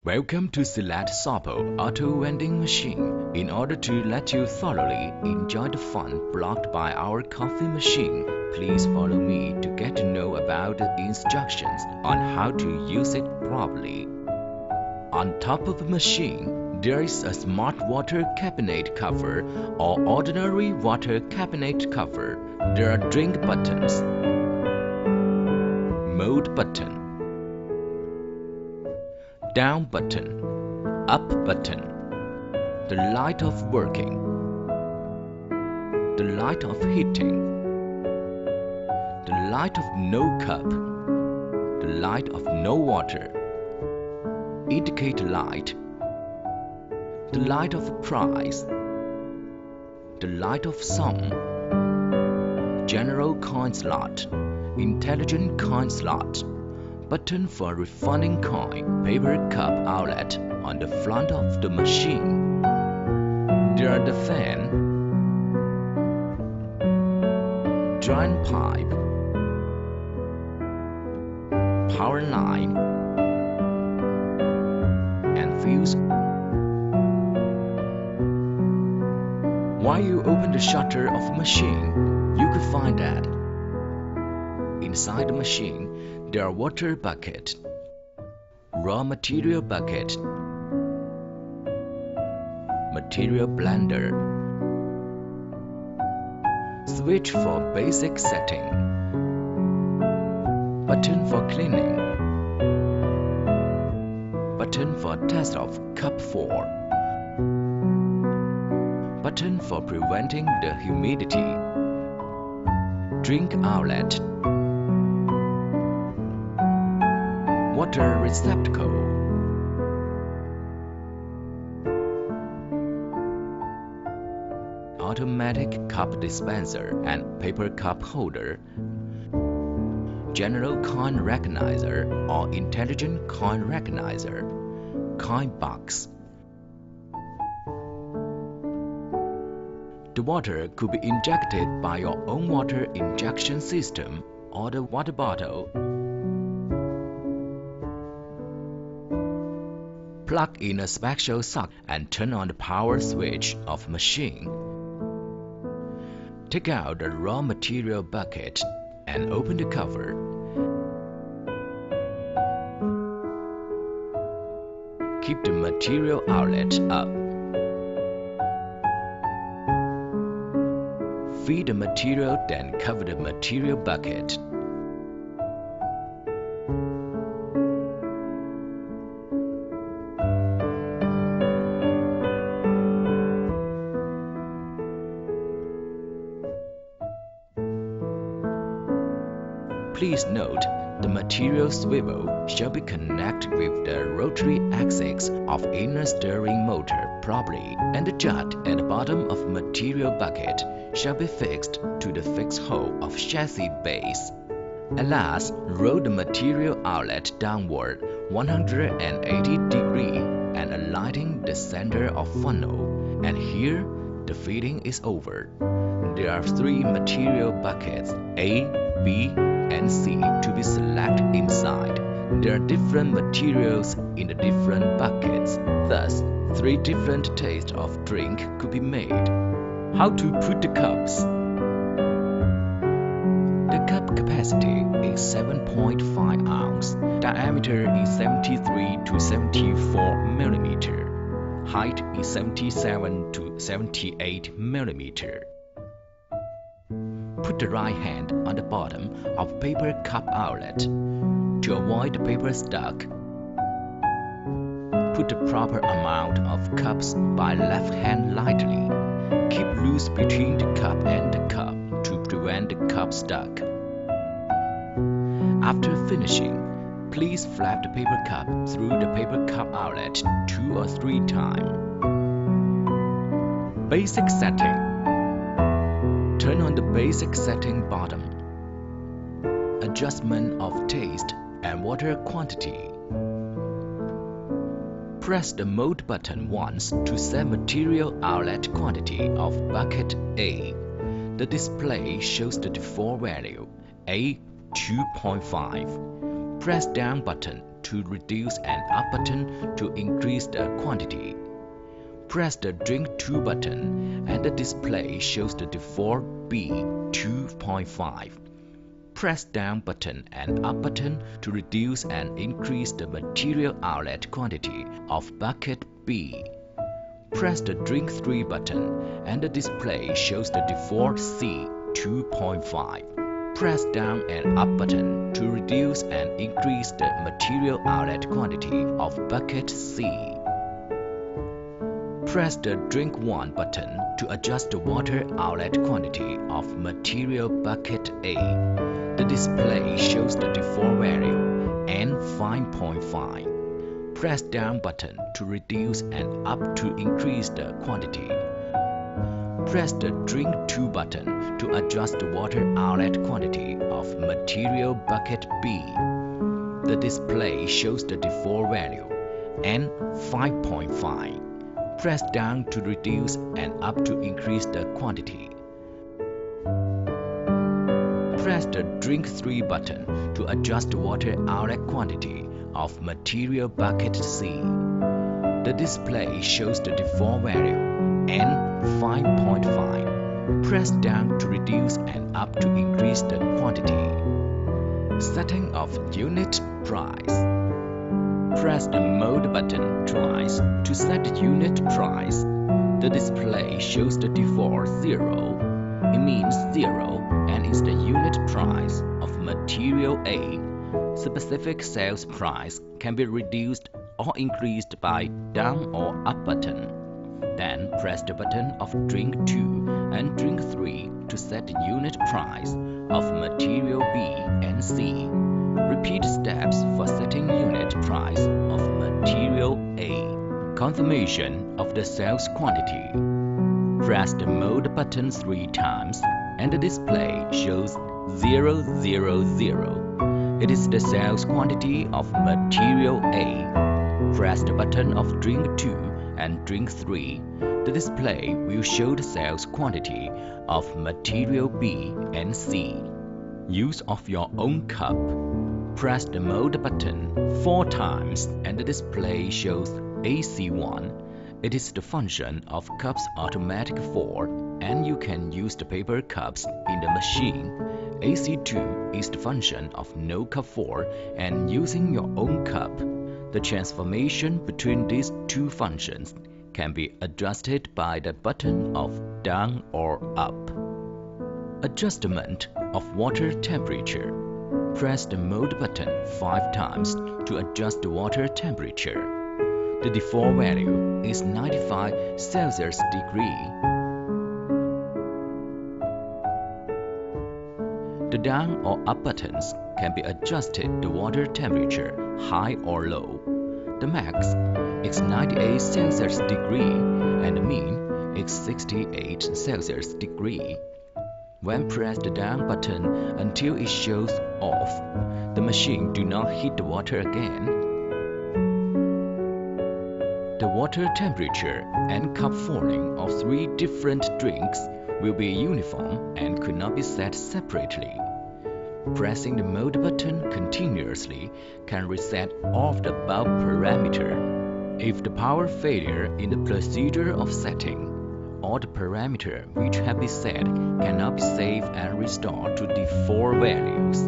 Welcome to select Sapoe auto vending machine. In order to let you thoroughly enjoy the fun blocked by our coffee machine, please follow me to get to know about the instructions on how to use it properly. On top of the machine, there is a smart water cabinet cover or ordinary water cabinet cover. There are drink buttons, mode button, down button, up button, the light of working, the light of heating, the light of no cup, the light of no water, indicator light, the light of price, the light of sum, general coin slot, intelligent coin slot, button for refunding coin, paper cup outlet on the front of the machine. There are the fan, drain pipe, power line, and fuse. While you open the shutter of the machine, you could find that inside the machine there are water bucket, raw material bucket, material blender, switch for basic setting, button for cleaning, button for test of cup 4, button for preventing the humidity, drink outlet, water receptacle, automatic cup dispenser and paper cup holder, general coin recognizer or intelligent coin recognizer, coin box. The water could be injected by your own water injection system or the water bottle. Plug in a special socket and turn on the power switch of the machine. Take out the raw material bucket and open the cover. Keep the material outlet up. Feed the material, then cover the material bucket. Please note, the material swivel shall be connected with the rotary axis of inner steering motor properly, and the jet at the bottom of material bucket shall be fixed to the fixed hole of chassis base. At last, roll the material outlet downward 180 degrees and aligning the center of funnel, and here the fitting is over. There are 3 material buckets, A, B, and C to be selected inside. There are different materials in the different buckets, thus 3 different tastes of drink could be made. How to put the cups? The cup capacity is 7.5 ounce, diameter is 73 to 74 millimeter, height is 77 to 78 millimeter. Put the right hand on the bottom of paper cup outlet to avoid the paper stuck. Put the proper amount of cups by left hand lightly. Keep loose between the cup and the cup to prevent the cup stuck. After finishing, please flap the paper cup through the paper cup outlet 2 or 3 times. Basic setting. Turn on the basic setting bottom. Adjustment of taste and water quantity. Press the mode button once to set material outlet quantity of bucket A. The display shows the default value, A 2.5. Press down button to reduce and up button to increase the quantity. Press the Drink To button and the display shows the default B 2.5. Press Down button and Up button to reduce and increase the material outlet quantity of bucket B. Press the Drink 3 button and the display shows the default C 2.5. Press Down and Up button to reduce and increase the material outlet quantity of bucket C. Press the Drink 1 button to adjust the water outlet quantity of material bucket A. The display shows the default value N5.5. Press Down button to reduce and Up to increase the quantity. Press the Drink 2 button to adjust the water outlet quantity of material bucket B. The display shows the default value N5.5. Press Down to reduce and Up to increase the quantity. Press the Drink 3 button to adjust the water outlet quantity of material bucket C. The display shows the default value N5.5. Press Down to reduce and Up to increase the quantity. Setting of unit price. Press the Mode button twice to set the unit price. The display shows the default 0. It means 0 and is the unit price of material A. Specific sales price can be reduced or increased by Down or Up button. Then press the button of Drink 2 and Drink 3 to set the unit price of material B and C. Repeat steps for setting unit price of material A. Confirmation of the sales quantity. Press the Mode button 3 times and the display shows 000. It is the sales quantity of material A. Press the button of Drink 2 and Drink 3. The display will show the sales quantity of material B and C. Use of your own cup. Press the Mode button 4 times and the display shows AC1. It is the function of Cups Automatic 4 and you can use the paper cups in the machine. AC2 is the function of No Cup 4 and using your own cup. The transformation between these two functions can be adjusted by the button of Down or Up. Adjustment of water temperature. Press the Mode button 5 times to adjust the water temperature. The default value is 95 Celsius degree. The Down or Up buttons can be adjusted the water temperature high or low. The max is 98 Celsius degree and the mean is 68 Celsius degree. When press the Down button until it shows off, the machine do not heat the water again. The water temperature and cup filling of 3 different drinks will be uniform and could not be set separately. Pressing the Mode button continuously can reset all of the above parameter. If the power failure in the procedure of setting, all the parameters which have been set cannot be saved and restored to default values.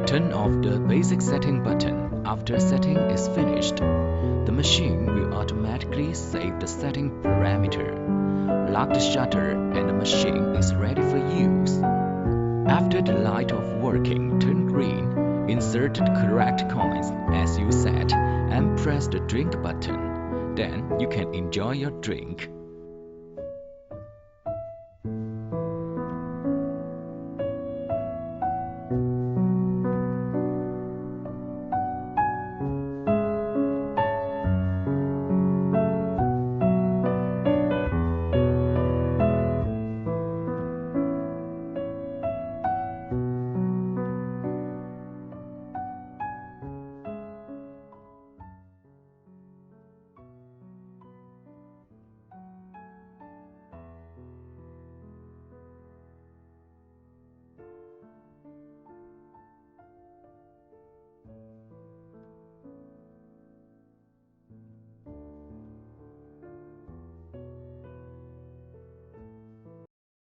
Turn off the basic setting button after setting is finished. The machine will automatically save the setting parameter. Lock the shutter and the machine is ready for use. After the light of working turn green, insert the correct coins as you set and press the Drink button. Then you can enjoy your drink.